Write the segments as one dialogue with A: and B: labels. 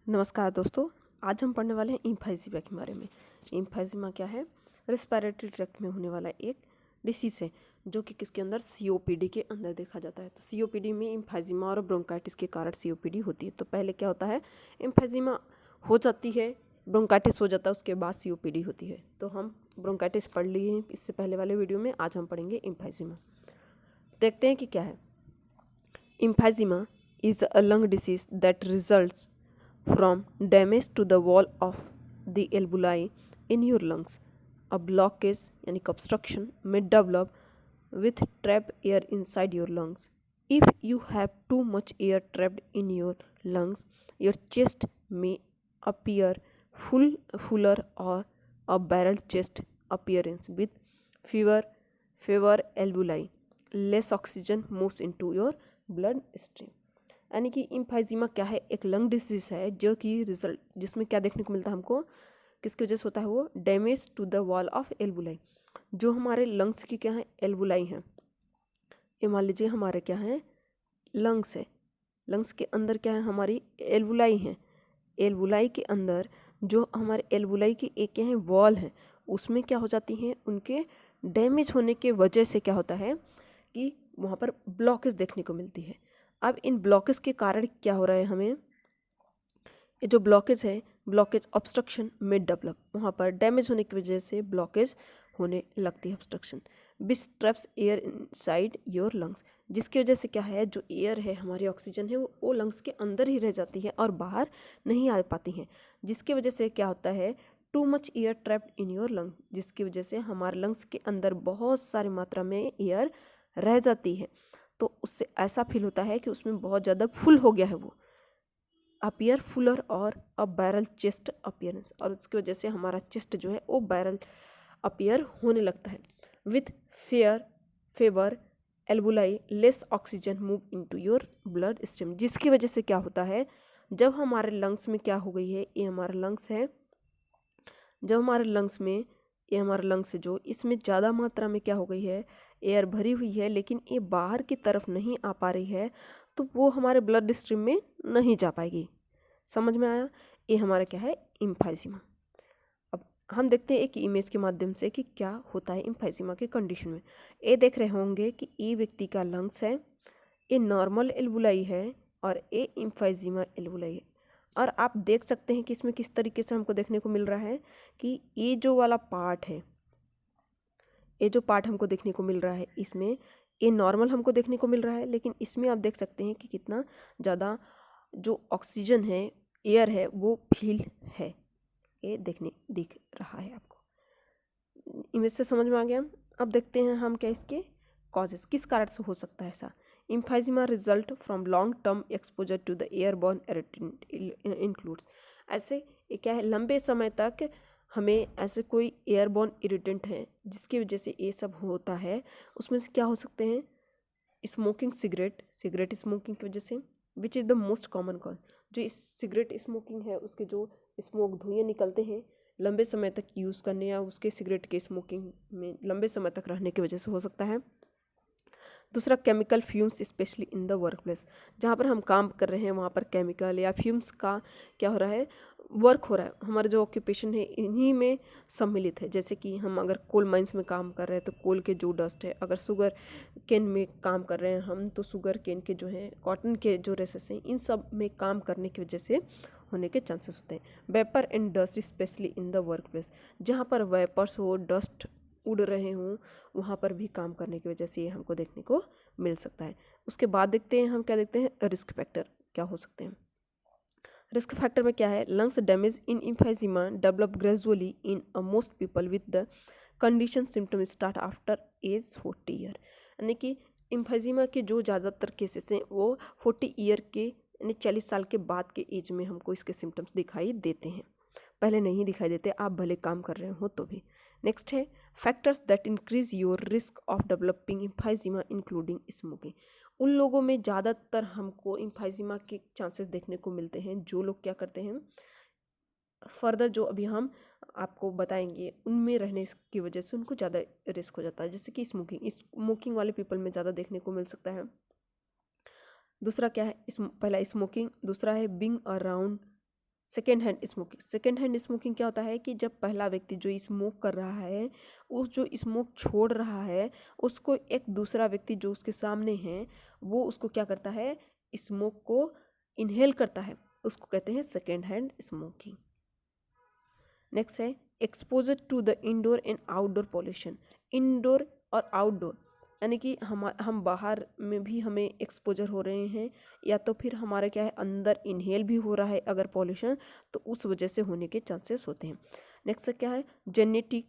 A: नमस्कार दोस्तों। आज हम पढ़ने वाले हैं एम्फाइजीमा के बारे में। एम्फाइजीमा क्या है? रेस्पिरेटरी ट्रैक्ट में होने वाला एक डिसीज़ है जो कि किसके अंदर, सीओपीडी के अंदर देखा जाता है। तो सीओपीडी में एम्फाइजीमा और ब्रोंकाइटिस के कारण सीओपीडी होती है। तो पहले क्या होता है, एम्फाइजीमा हो जाती है, ब्रोंकाइटिस हो जाता है, उसके बाद सीओपीडी होती है। तो हम ब्रोंकाइटिस पढ़ लिए हैं इससे पहले वाले वीडियो में। आज हम पढ़ेंगे एम्फाइजीमा। देखते हैं कि क्या है। Emphysema is a lung disease that results from damage to the wall of the alveoli in your lungs. A blockage यानी कि obstruction may develop with trapped air inside your lungs. If you have too much air trapped in your lungs, your chest may appear fuller or a barrel chest appearance with fewer alveoli. Less oxygen moves into your blood stream. यानी कि emphysema क्या है, एक lung disease है जो कि result जिसमें क्या देखने को मिलता है हमको, किसकी वजह से होता है वो, damage to the wall of alveoli. जो हमारे लंग्स की क्या है, एल्वुलाई हैं। ये मान लीजिए हमारे क्या है, लंग्स है। लंग्स के अंदर क्या है, हमारी एल्वुलाई हैं। एल्वुलाई के अंदर जो हमारे एल्वुलाई की एक क्या है, वॉल है, उसमें क्या हो जाती हैं, उनके डैमेज होने के वजह से क्या होता है कि वहाँ पर ब्लॉकेज देखने को मिलती है। अब इन ब्लॉकेज के कारण क्या हो रहा है, हमें ये जो ब्लॉकेज है, ब्लॉकेज ऑब्स्ट्रक्शन में डेवलप, वहाँ पर डैमेज होने की वजह से ब्लॉकेज होने लगती है, obstruction which traps air inside your lungs, जिसकी वजह से क्या है, जो एयर है, हमारी ऑक्सीजन है, वो लंग्स के अंदर ही रह जाती है और बाहर नहीं आ पाती हैं। जिसकी वजह से क्या होता है, too much air trapped in your lung, जिसकी वजह से हमारे लंग्स के अंदर बहुत सारी मात्रा में एयर रह जाती है। तो उससे ऐसा फील होता है कि उसमें बहुत ज़्यादा फुल हो गया है वो, अपीयर फुलर और अ बैरल चेस्ट अपीयरेंस, और उसकी वजह से हमारा चेस्ट जो है वो बैरल अपीयर होने लगता है। विथ फेवर एल्बुलाई less oxygen move into your blood stream, जिसकी वजह से क्या होता है, जब हमारे लंग्स में क्या हो गई है, ये हमारा लंग्स है, जब हमारे लंग्स में, ये हमारा लंग्स है जो, इसमें ज़्यादा मात्रा में क्या हो गई है, एयर भरी हुई है, लेकिन ये बाहर की तरफ नहीं आ पा रही है, तो वो हमारे ब्लड स्ट्रीम में नहीं जा पाएगी। समझ में आया? ये हमारा क्या है, एम्फाइजीमा। अब हम देखते हैं एक इमेज के माध्यम से कि क्या होता है एम्फाइजीमा के कंडीशन में। ये देख रहे होंगे कि ये व्यक्ति का लंग्स है, ये नॉर्मल एल्वुलाई है और ये एम्फाइजीमा एल्वुलाई है। और आप देख सकते हैं कि इसमें किस तरीके से हमको देखने को मिल रहा है कि ये जो वाला पार्ट है, ये जो पार्ट हमको देखने को मिल रहा है, इसमें ये नॉर्मल हमको देखने को मिल रहा है, लेकिन इसमें आप देख सकते हैं कि कितना ज़्यादा जो ऑक्सीजन है, एयर है, वो फील है। ये दिख रहा है आपको। इमेज से समझ में आ गया। अब देखते हैं हम क्या इसके कॉजेस, किस कारण से हो सकता है ऐसा। Emphysema result from long term exposure to the airborne irritant includes, ऐसे ये क्या है, लंबे समय तक हमें ऐसे कोई एयरबॉर्न इरिटेंट है जिसकी वजह से ये सब होता है। उसमें से क्या हो सकते हैं, स्मोकिंग, सिगरेट स्मोकिंग की वजह से, which is the most common cause. जो इस सिगरेट स्मोकिंग है, उसके जो स्मोक धुएँ निकलते हैं लंबे समय तक यूज़ करने या उसके सिगरेट के स्मोकिंग में लंबे समय तक रहने की वजह से हो सकता है। दूसरा, chemical fumes specially in the work place, जहाँ पर हम काम कर रहे हैं वहाँ पर केमिकल या फ्यूम्स का क्या हो रहा है, वर्क हो रहा है, हमारा जो ऑक्यूपेशन है इन्हीं में सम्मिलित है। जैसे कि हम अगर कोल माइंस में काम कर रहे हैं तो कोल के जो डस्ट है, अगर शुगर केन में काम कर रहे हैं हम तो शुगर केन के जो है, कॉटन के जो रेसेस हैं, इन सब में काम करने की वजह से होने के चांसेस होते हैं। Vapour and dust specially in the work place, जहाँ पर वेपर्स हो, डस्ट उड़ रहे हों, वहाँ पर भी काम करने की वजह से ये हमको देखने को मिल सकता है। उसके बाद देखते हैं हम क्या देखते हैं, रिस्क फैक्टर क्या हो सकते हैं। रिस्क फैक्टर में क्या है, lungs damage in emphysema develop gradually in most people with the condition symptom start after age 40 year, यानी कि एम्फाइजीमा के जो ज़्यादातर केसेस हैं वो 40 ईयर के, यानी 40 साल के बाद के एज में हमको इसके सिम्टम्स दिखाई देते हैं, पहले नहीं दिखाई देते, आप भले काम कर रहे हो तो भी। नेक्स्ट है factors that increase your risk of developing emphysema including smoking, उन लोगों में ज़्यादातर हमको एम्फाइजीमा के चांसेस देखने को मिलते हैं जो लोग क्या करते हैं, फर्दर जो अभी हम आपको बताएंगे उनमें रहने की वजह से उनको ज़्यादा रिस्क हो जाता है। जैसे कि स्मोकिंग वाले पीपल में ज़्यादा देखने को मिल सकता है। दूसरा क्या है, पहला स्मोकिंग, दूसरा है being around second hand smoking. Second hand smoking क्या होता है कि जब पहला व्यक्ति जो स्मोक कर रहा है, उस जो स्मोक छोड़ रहा है, उसको एक दूसरा व्यक्ति जो उसके सामने है वो उसको क्या करता है, स्मोक को इनहेल करता है, उसको कहते हैं सेकेंड हैंड स्मोकिंग। नेक्स्ट है exposure to the indoor and outdoor pollution. Indoor और आउटडोर यानी कि हम बाहर में भी हमें एक्सपोजर हो रहे हैं, या तो फिर हमारा क्या है अंदर इनहेल भी हो रहा है अगर पॉल्यूशन, तो उस वजह से होने के चांसेस होते हैं। नेक्स्ट क्या है genetic,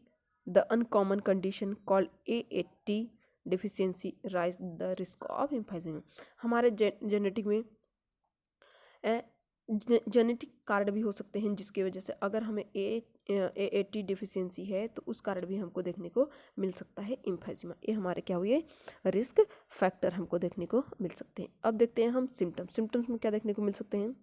A: the uncommon condition called AAT deficiency rise the risk of emphysema. हमारे जेनेटिक में जेनेटिक कार्ड भी हो सकते हैं जिसकी वजह से अगर हमें AAT डिफिशियंसी है तो उस कारण भी हमको देखने को मिल सकता है एम्फाइजीमा। ये हमारे क्या हुए रिस्क फैक्टर हमको देखने को मिल सकते हैं। अब देखते हैं हम सिम्टम्स। सिम्टम्स में क्या देखने को मिल सकते हैं,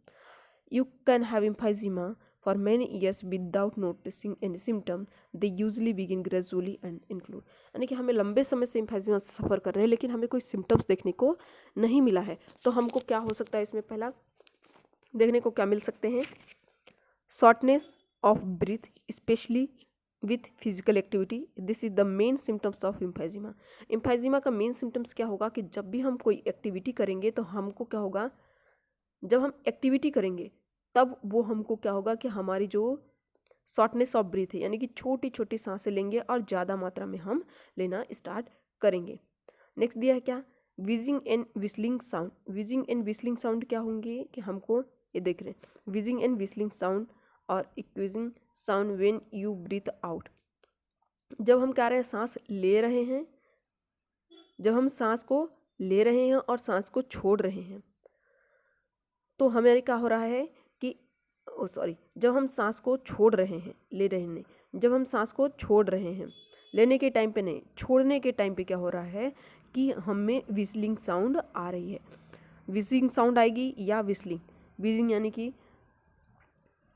A: you can have emphysema for many years without noticing any symptom, they usually begin gradually and include. यानी कि हमें लंबे समय से एम्फाइजीमा से सफ़र कर रहे हैं लेकिन हमें कोई सिम्टम्स देखने को नहीं मिला है, तो हमको क्या हो सकता है इसमें पहला देखने को क्या मिल सकते हैं, shortness of breath specially with physical activity, this is the main symptoms of emphysema. Emphysema का मेन सिम्टम्स क्या होगा कि जब भी हम कोई एक्टिविटी करेंगे तो हमको क्या होगा, जब हम एक्टिविटी करेंगे तब वो हमको क्या होगा कि हमारी जो शॉर्टनेस ऑफ ब्रीथ है यानी कि छोटी छोटी सांसें लेंगे और ज़्यादा मात्रा में हम लेना स्टार्ट करेंगे। नेक्स्ट दिया है क्या, wheezing and whistling sound. Wheezing and whistling sound क्या होंगे कि हमको ये देख रहे हैं, विजिंग एंड विस्लिंग साउंड और wheezing sound when you breathe out. जब हम क्या रहे हैं सांस ले रहे हैं, जब हम सांस को ले रहे हैं और सांस को छोड़ रहे हैं तो हमें क्या हो रहा है कि जब हम सांस को छोड़ रहे हैं, ले रहे हैं, जब हम सांस को छोड़ रहे हैं, लेने के टाइम पे नहीं, छोड़ने के टाइम पे क्या हो रहा है कि हमें विस्लिंग साउंड आ रही है। विस्लिंग साउंड आएगी या विस्लिंग, विजिंग यानी कि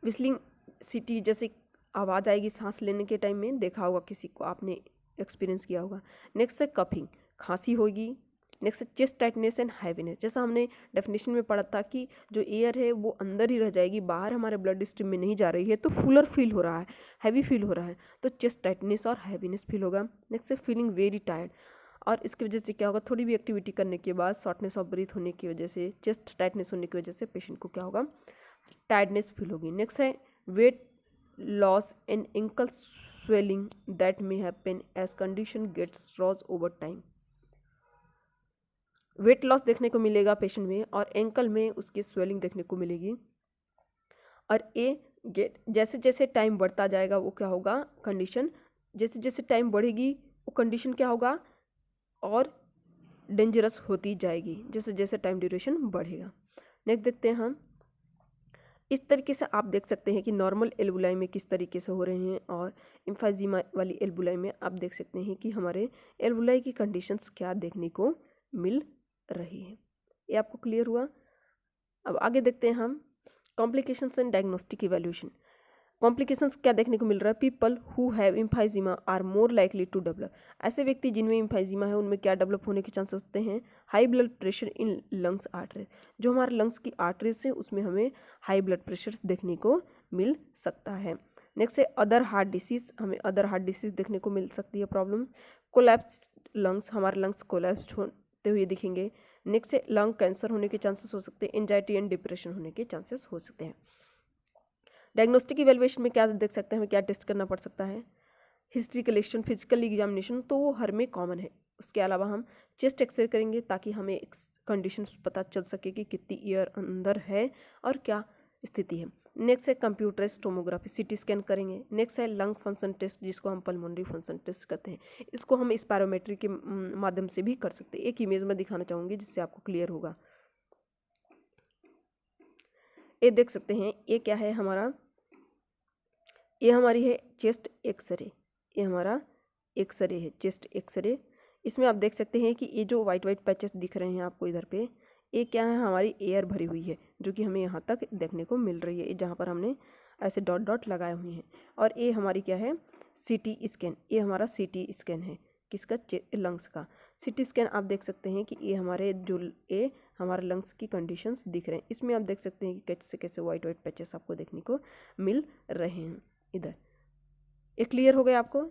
A: विस्लिंग सिटी जैसे आवाज़ आएगी सांस लेने के टाइम में, देखा होगा किसी को, आपने एक्सपीरियंस किया होगा। नेक्स्ट है कफिंग, खांसी होगी। नेक्स्ट है चेस्ट टाइटनेस एंड हैवीनेस, जैसा हमने डेफिनेशन में पढ़ा था कि जो एयर है वो अंदर ही रह जाएगी, बाहर हमारे ब्लड स्ट्रीम में नहीं जा रही है, तो फुलर फील हो रहा है, हैवी फील हो रहा है, तो चेस्ट टाइटनेस और हैवीनेस फील होगा। नेक्स्ट है फीलिंग वेरी टायर्ड, और इसकी वजह से क्या होगा, थोड़ी भी एक्टिविटी करने के बाद शॉर्टनेस ऑफ ब्रीथ होने की वजह से, चेस्ट टाइटनेस होने की वजह से पेशेंट को क्या होगा, टायर्डनेस फील होगी। नेक्स्ट है weight loss and ankle swelling that may happen as condition gets worse over time. Weight loss देखने को मिलेगा पेशेंट में और एंकल में उसकी स्वेलिंग देखने को मिलेगी, और जैसे जैसे टाइम बढ़ता जाएगा वो क्या होगा, कंडीशन जैसे जैसे टाइम बढ़ेगी वो कंडीशन क्या होगा और डेंजरस होती जाएगी जैसे जैसे टाइम ड्यूरेशन बढ़ेगा। नेक्स्ट देखते हैं हम, इस तरीके से आप देख सकते हैं कि नॉर्मल एल्बुलाई में किस तरीके से हो रहे हैं, और एम्फाइजीमा वाली एल्बुलाई में आप देख सकते हैं कि हमारे एल्बुलाई की कंडीशंस क्या देखने को मिल रही है। ये आपको क्लियर हुआ। अब आगे देखते हैं हम complications and diagnostic evaluation. Complications क्या देखने को मिल रहा है, people who have emphysema are more likely to develop. ऐसे व्यक्ति जिनमें एम्फाइजीमा है उनमें क्या डेवलप होने के चांसेस होते हैं, high blood pressure in lungs arteries. जो हमारे लंग्स की आर्टरीज है उसमें हमें हाई ब्लड प्रेशर देखने को मिल सकता है। नेक्स्ट है अदर हार्ट डिसीज, हमें अदर हार्ट डिसीज देखने को मिल सकती है प्रॉब्लम। कोलैप्स लंग्स, हमारे लंग्स कोलैप्स होते हुए दिखेंगे। नेक्स्ट है लंग कैंसर होने के चांसेस हो सकते हैं, एंजाइटी एंड डिप्रेशन होने के चांसेस हो सकते हैं। डायग्नोस्टिक इवैल्यूएशन में क्या देख सकते हैं, हमें क्या टेस्ट करना पड़ सकता है, हिस्ट्री कलेक्शन, फिजिकल एग्जामिनेशन, तो वो हर में कॉमन है। उसके अलावा हम चेस्ट एक्सरे करेंगे ताकि हमें एक कंडीशन पता चल सके कि कितनी ईयर अंदर है और क्या स्थिति है। नेक्स्ट है कंप्यूटराइज्ड टोमोग्राफी, सीटी स्कैन करेंगे। नेक्स्ट है लंग फंक्शन टेस्ट जिसको हम पल्मोनरी फंक्शन टेस्ट करते हैं, इसको हम स्पायरोमेट्री के माध्यम से भी कर सकते हैं। एक इमेज में दिखाना चाहूँगी जिससे आपको क्लियर होगा। ये देख सकते हैं, ये क्या है हमारा, ये हमारी है चेस्ट एक्सरे, ये हमारा एक्सरे है, चेस्ट एक्सरे। इसमें आप देख सकते हैं कि ये जो वाइट वाइट पैचेस दिख रहे हैं आपको इधर पे, ये क्या है, हमारी एयर भरी हुई है जो कि हमें यहाँ तक देखने को मिल रही है, जहाँ पर हमने ऐसे डॉट डॉट लगाए हुए हैं। और ये हमारी क्या है, सीटी स्कैन, ये हमारा सीटी स्कैन है किसका, लंग्स का। सीटी स्कैन आप देख सकते हैं कि ये हमारे लंग्स की कंडीशंस दिख रहे हैं। इसमें आप देख सकते हैं कि कैसे कैसे वाइट वाइट पैचेस आपको देखने को मिल रहे हैं इधर। ये क्लियर हो गया आपको।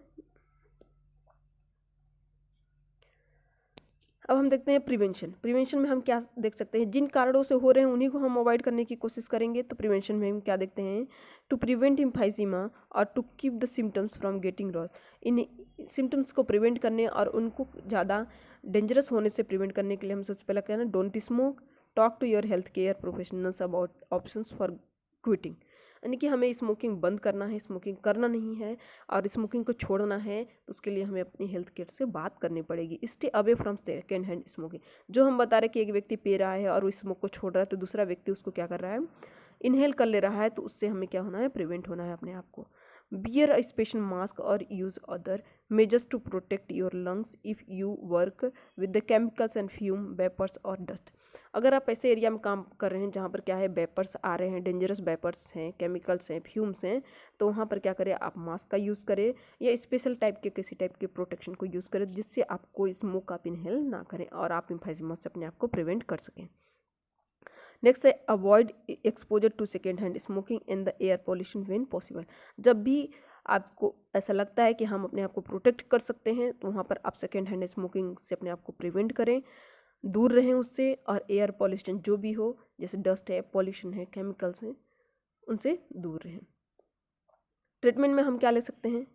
A: अब हम देखते हैं प्रिवेंशन। प्रिवेंशन में हम क्या देख सकते हैं, जिन कारणों से हो रहे हैं उन्हीं को हम अवॉइड करने की कोशिश करेंगे। तो प्रिवेंशन में हम क्या देखते हैं, टू प्रिवेंट एम्फाइजीमा और to keep the symptoms from getting worse. इन सिम्टम्स को प्रिवेंट करने और उनको ज़्यादा डेंजरस होने से प्रिवेंट करने के लिए हम सबसे पहले क्या है, don't smoke, talk to your health care professionals about options for quitting. यानी कि हमें स्मोकिंग बंद करना है, स्मोकिंग करना नहीं है और स्मोकिंग को छोड़ना है, तो उसके लिए हमें अपनी हेल्थ केयर से बात करनी पड़ेगी। Stay away from second hand smoking. जो हम बता रहे हैं कि एक व्यक्ति पी रहा है और वो स्मोक को छोड़ रहा है, तो दूसरा व्यक्ति उसको क्या कर रहा है, इनहेल कर ले रहा है, तो उससे हमें क्या होना है, प्रिवेंट होना है अपने आप को। बियर अ स्पेशल मास्क और use other measures to protect your lungs if you work with the chemicals and fume vapours और डस्ट। अगर आप ऐसे एरिया में काम कर रहे हैं जहाँ पर क्या है, वेपर्स आ रहे हैं, डेंजरस वेपर्स हैं, केमिकल्स हैं, फ्यूम्स हैं, तो वहाँ पर क्या करें, आप मास्क का यूज़ करें या स्पेशल टाइप के किसी टाइप के प्रोटेक्शन को यूज़ करें जिससे आपको स्मोक आप इनहेल ना करें और आप एम्फाइजीमा से अपने आप को प्रिवेंट कर सकें। नेक्स्ट है avoid exposure to second hand smoking in the air pollution when possible. जब भी आपको ऐसा लगता है कि हम अपने आप को प्रोटेक्ट कर सकते हैं, तो वहाँ पर आप सेकेंड हैंड स्मोकिंग से अपने आप को प्रिवेंट करें, दूर रहें उससे। और एयर पॉल्यूशन जो भी हो, जैसे डस्ट है, पॉल्यूशन है, केमिकल्स हैं, उनसे दूर रहें। ट्रीटमेंट में हम क्या ले सकते हैं,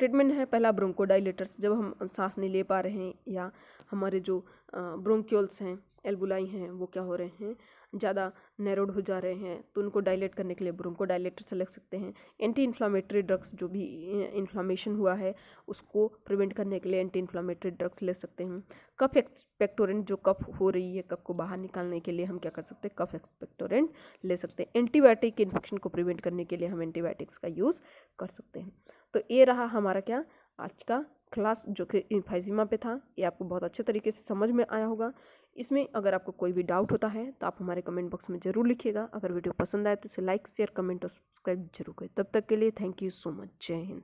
A: ट्रीटमेंट है पहला ब्रोंकोडाइलेटर्स। जब हम सांस नहीं ले पा रहे हैं या हमारे जो ब्रोंक्यूल्स हैं, एल्बुलाई हैं, वो क्या हो रहे हैं, ज़्यादा नैरोड हो जा रहे हैं, तो उनको डायलेट करने के लिए ब्रोंकोडाइलेटर से लग सकते हैं। एंटी इन्फ्लामेटरी ड्रग्स, जो भी इन्फ्लामेशन हुआ है उसको प्रिवेंट करने के लिए एंटी इन्फ्लामेटरी ड्रग्स ले सकते हैं। कफ एक्सपेक्टोरेंट, जो कफ हो रही है, कफ को बाहर निकालने के लिए हम क्या कर सकते हैं, कफ एक्सपेक्टोरेंट ले सकते हैं। एंटीबायोटिक इन्फेक्शन को प्रिवेंट करने के लिए हम एंटीबायोटिक्स का यूज़ कर सकते हैं। तो ये रहा हमारा क्या आज का क्लास, जो कि एम्फाइजीमा पे था। ये आपको बहुत अच्छे तरीके से समझ में आया होगा। इसमें अगर आपको कोई भी डाउट होता है तो आप हमारे कमेंट बॉक्स में ज़रूर लिखिएगा। अगर वीडियो पसंद आए तो इसे लाइक, शेयर, कमेंट और सब्सक्राइब जरूर करें। तब तक के लिए थैंक यू सो मच। जय हिंद।